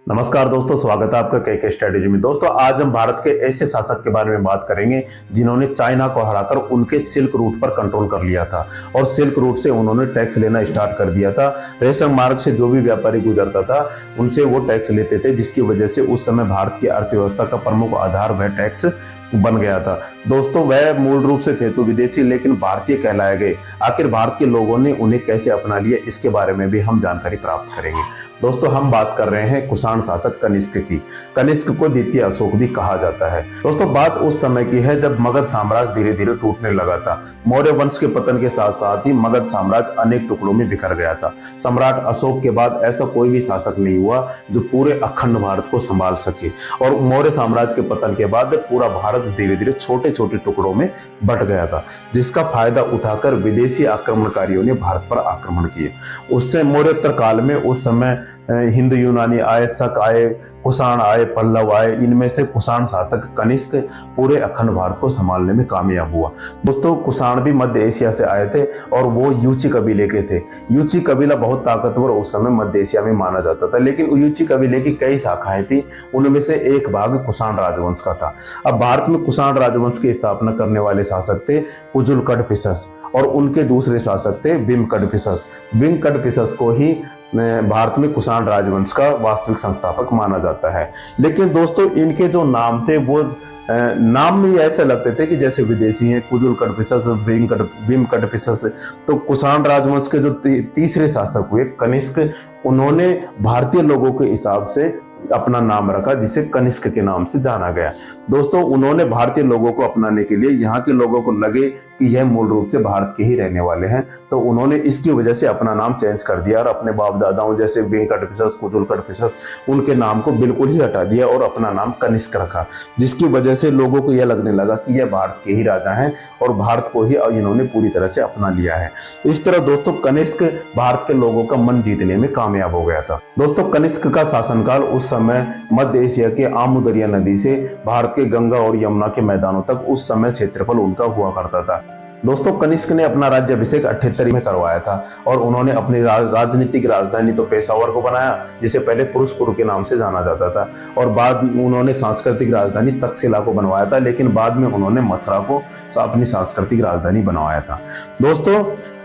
नमस्कार दोस्तों, स्वागत है आपका के स्ट्रेटेजी में। दोस्तों, आज हम भारत के ऐसे शासक के बारे में बात करेंगे जिन्होंने चाइना को हराकर उनके सिल्क रूट पर कंट्रोल कर लिया था और सिल्क रूट से उन्होंने टैक्स लेना स्टार्ट कर दिया था। रेशम मार्ग से जो भी व्यापारी गुजरता था उनसे वो टैक्स लेते थे, जिसकी वजह से उस समय भारत की अर्थव्यवस्था का प्रमुख आधार वह टैक्स बन गया था। दोस्तों, वह मूल रूप से थे तो विदेशी, लेकिन भारतीय कहलाए गए। आखिर भारत के लोगों ने उन्हें कैसे अपना लिया, इसके बारे में भी हम जानकारी प्राप्त करेंगे। दोस्तों, हम बात कर रहे हैं कुषाण शासक कनिष्क की। कनिष्क को द्वितीय अशोक भी कहा जाता है। दोस्तों, बात उस समय की है जब मगध साम्राज्य धीरे धीरे टूटने लगा था। मौर्य वंश के पतन के साथ साथ ही मगध साम्राज्य अनेक टुकड़ों में बिखर गया था। सम्राट अशोक के बाद ऐसा कोई भी शासक नहीं हुआ जो पूरे अखंड भारत को संभाल सके, और मौर्य साम्राज्य के पतन के बाद पूरा भारत धीरे धीरे छोटे छोटे टुकड़ों में बंट गया था, जिसका फायदा उठाकर विदेशी आक्रमणकारियों ने भारत पर आक्रमण किए। उससे मौर्योत्तर काल में उस समय हिंदू यूनानी आए, शक आए, कुषाण आए, पल्लव आए। इनमें से कुषाण शासक कनिष्क पूरे अखंड भारत को संभालने में कामयाब हुआ। दोस्तों, कुषाण भी मध्य एशिया से आए थे और वो यूची कबीले के थे। यूची कबीला बहुत ताकतवर उस समय मध्य एशिया में माना जाता था, लेकिन यूची कबीले की कई शाखाएं थी। उनमें से एक भाग कुषाण राजवंश का था। अब भारत में कुषाण राजवंश की स्थापना करने वाले शासक थे कुजुल कड़फिसस, और उनके दूसरे शासक थे बिम कड़फिसस। बिम कड़फिसस को ही भारत में कुषाण राजवंश का वास्तविक संस्थापक माना जाता है। लेकिन दोस्तों, इनके जो नाम थे वो नाम में ऐसे लगते थे कि जैसे विदेशी हैं। कुजुल कड़फिसस, बिम कड़फिसस। तो कुषाण राजवंश के जो तीसरे शासक हुए कनिष्क, उन्होंने भारतीय लोगों के हिसाब से अपना नाम रखा, जिसे कनिष्क के नाम से जाना गया। दोस्तों, उन्होंने भारतीय लोगों को अपनाने के लिए यहाँ के लोगों को लगे कि यह मूल रूप से भारत के ही रहने वाले हैं, तो उन्होंने इसकी वजह से अपना नाम चेंज कर दिया और अपने बाप दादाओं जैसे बिम कड़फिसस, कुजुल कड़फिसस, उनके नाम को बिल्कुल ही हटा दिया और अपना नाम कनिष्क रखा, जिसकी वजह से लोगों को यह लगने लगा कि यह भारत के ही राजा हैं और भारत को ही इन्होंने पूरी तरह से अपना लिया है। इस तरह दोस्तों, कनिष्क भारत के लोगों का मन जीतने में कामयाब हो गया था। दोस्तों, कनिष्क का शासनकाल उस समय मध्य एशिया के आमू दरिया नदी से भारत के गंगा और यमुना के मैदानों तक उस समय क्षेत्रफल उनका हुआ करता था। दोस्तों, कनिष्क ने अपना राज्याभिषेक 78 में करवाया था और उन्होंने अपनी राजनीतिक राजधानी तो पेशावर को बनाया, जिसे पहले पुरुषपुर के नाम से जाना जाता था, और बाद में उन्होंने सांस्कृतिक राजधानी तक्षशिला को बनवाया था, लेकिन बाद में उन्होंने मथुरा को अपनी सांस्कृतिक राजधानी बनवाया था। दोस्तों,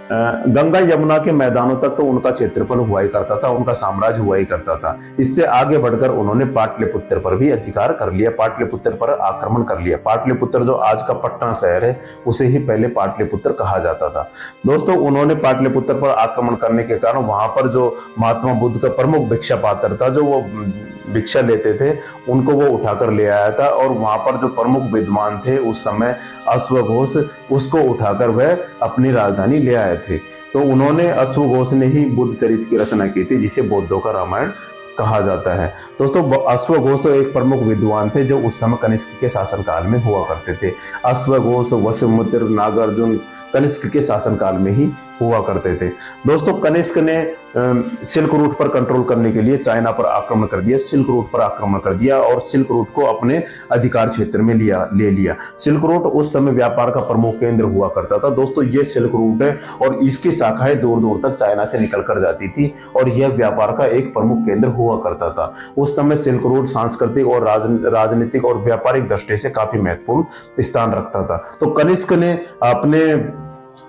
गंगा यमुना के मैदानों तक तो उनका क्षेत्रफल हुआ ही करता था, उनका साम्राज्य हुआ ही करता था। इससे आगे बढ़कर उन्होंने पाटलिपुत्र पर भी अधिकार कर लिया, पाटलिपुत्र पर आक्रमण कर लिया। पाटलिपुत्र जो आज का पटना शहर है, उसे ही पहले पाटलिपुत्र कहा जाता था। दोस्तों, उन्होंने पाटलिपुत्र पर आक्रमण करने के कारण वहां पर जो महात्मा बुद्ध का प्रमुख भिक्षा पात्र था, जो वो भिक्षा लेते थे, उनको वो उठाकर ले आया था, और वहां पर जो प्रमुख विद्वान थे उस समय अश्वघोष, उसको उठाकर वह अपनी राजधानी ले आए थे। तो उन्होंने, अश्वघोष ने ही बुद्ध चरित्र की रचना की थी, जिसे बौद्धों का रामायण कहा जाता है। दोस्तों, अश्वघोष तो एक प्रमुख विद्वान थे जो उस समय कनिष्क के शासनकाल में हुआ करते थे। अश्वघोष, वसुमित्र, नागार्जुन कनिष्क के शासनकाल में ही हुआ करते थे। दोस्तों, कनिष्क ने सिल्क रूट पर कंट्रोल करने के लिए चाइना पर आक्रमण कर दिया, सिल्क रूट पर आक्रमण कर दिया और सिल्क रूट को अपने अधिकार क्षेत्र में ले लिया। सिल्क रूट उस समय व्यापार का प्रमुख केंद्र हुआ करता था। दोस्तों, ये सिल्क रूट है और इसकी शाखाएं दूर दूर तक चाइना से निकल कर जाती थी, और यह व्यापार का एक प्रमुख केंद्र हुआ करता था। उस समय सिल्क रूट सांस्कृतिक और राजनीतिक और व्यापारिक दृष्टि से काफी महत्वपूर्ण स्थान रखता था। तो कनिष्क ने अपने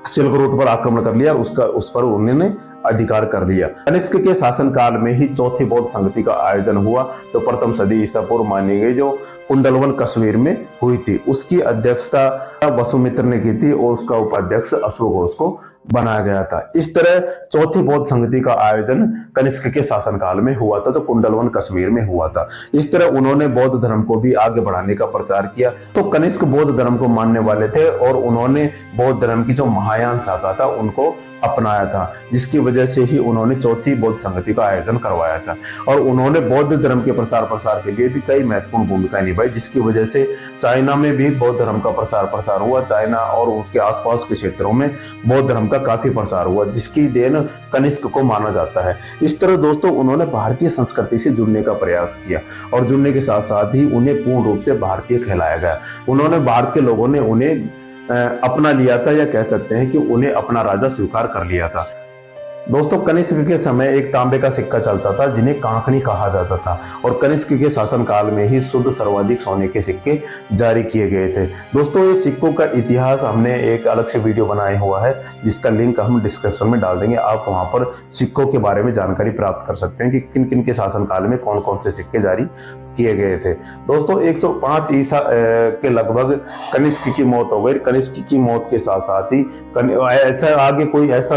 सिल्क रूट पर आक्रमण कर लिया और उस पर उन्होंने अधिकार कर लिया। कनिष्क के शासनकाल में ही चौथी बौद्ध संगति का आयोजन हुआ, तो प्रथम सदी ईसा पूर्व मानी गई, जो कुंडलवन कश्मीर में हुई थी। उसकी अध्यक्षता वसुमित्र ने की थी और उसका उपाध्यक्ष अश्वघोष को बनाया गया था। इस तरह चौथी बौद्ध संगति का आयोजन कनिष्क के शासनकाल में हुआ था, तो कुंडलवन कश्मीर में हुआ था। इस तरह उन्होंने बौद्ध धर्म को भी आगे बढ़ाने का प्रचार किया। तो कनिष्क बौद्ध धर्म को मानने वाले थे और उन्होंने बौद्ध धर्म की जो महायान शाखा था उनको अपनाया था, जिसकी वजह से ही उन्होंने चौथी बौद्ध संगति का आयोजन करवाया था। और उन्होंने बौद्ध धर्म के प्रसार के लिए भी कई महत्वपूर्ण भूमिका निभाई, जिसकी वजह से चाइना में भी बौद्ध धर्म का प्रसार हुआ। चाइना और उसके आसपास के क्षेत्रों में बौद्ध धर्म का काफी प्रसार हुआ, जिसकी देन कनिष्क को माना जाता है। इस तरह दोस्तों, उन्होंने भारतीय संस्कृति से जुड़ने का प्रयास किया और जुड़ने के साथ साथ ही उन्हें पूर्ण रूप से भारतीय कहलाया गया। उन्होंने, भारत के लोगों ने उन्हें अपना लिया था, या कह सकते हैं कि उन्हें अपना राजा स्वीकार कर लिया था। दोस्तों कनिष्क के समय एक तांबे का सिक्का चलता था जिन्हें कांकणी कहा जाता था, और कनिष्क के शासनकाल में ही शुद्ध सर्वाधिक सोने के सिक्के जारी किए गए थे। दोस्तों ये सिक्कों का इतिहास हमने एक अलग से वीडियो बनाया हुआ है, जिसका लिंक हम डिस्क्रिप्शन में डाल देंगे। आप वहां पर सिक्कों के बारे में जानकारी प्राप्त कर सकते हैं कि किन किन के शासनकाल में कौन कौन से सिक्के जारी किए गए थे। दोस्तों 105 ईसा के लगभग कनिष्क की मौत हो गई। कनिष्क की मौत के साथ साथ ही ऐसा आगे कोई ऐसा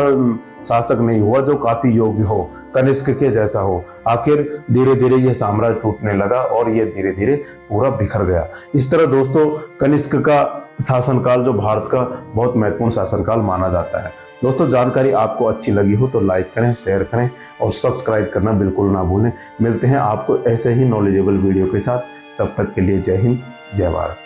शासक नहीं हुआ जो काफी योग्य हो, कनिष्क के जैसा हो। आखिर धीरे धीरे यह साम्राज्य टूटने लगा और यह धीरे धीरे पूरा बिखर गया। इस तरह दोस्तों कनिष्क का शासनकाल जो भारत का बहुत महत्वपूर्ण शासनकाल माना जाता है। दोस्तों जानकारी आपको अच्छी लगी हो तो लाइक करें, शेयर करें और सब्सक्राइब करना बिल्कुल ना भूलें। मिलते हैं आपको ऐसे ही नॉलेजेबल वीडियो के साथ। तब तक के लिए जय हिंद, जय भारत।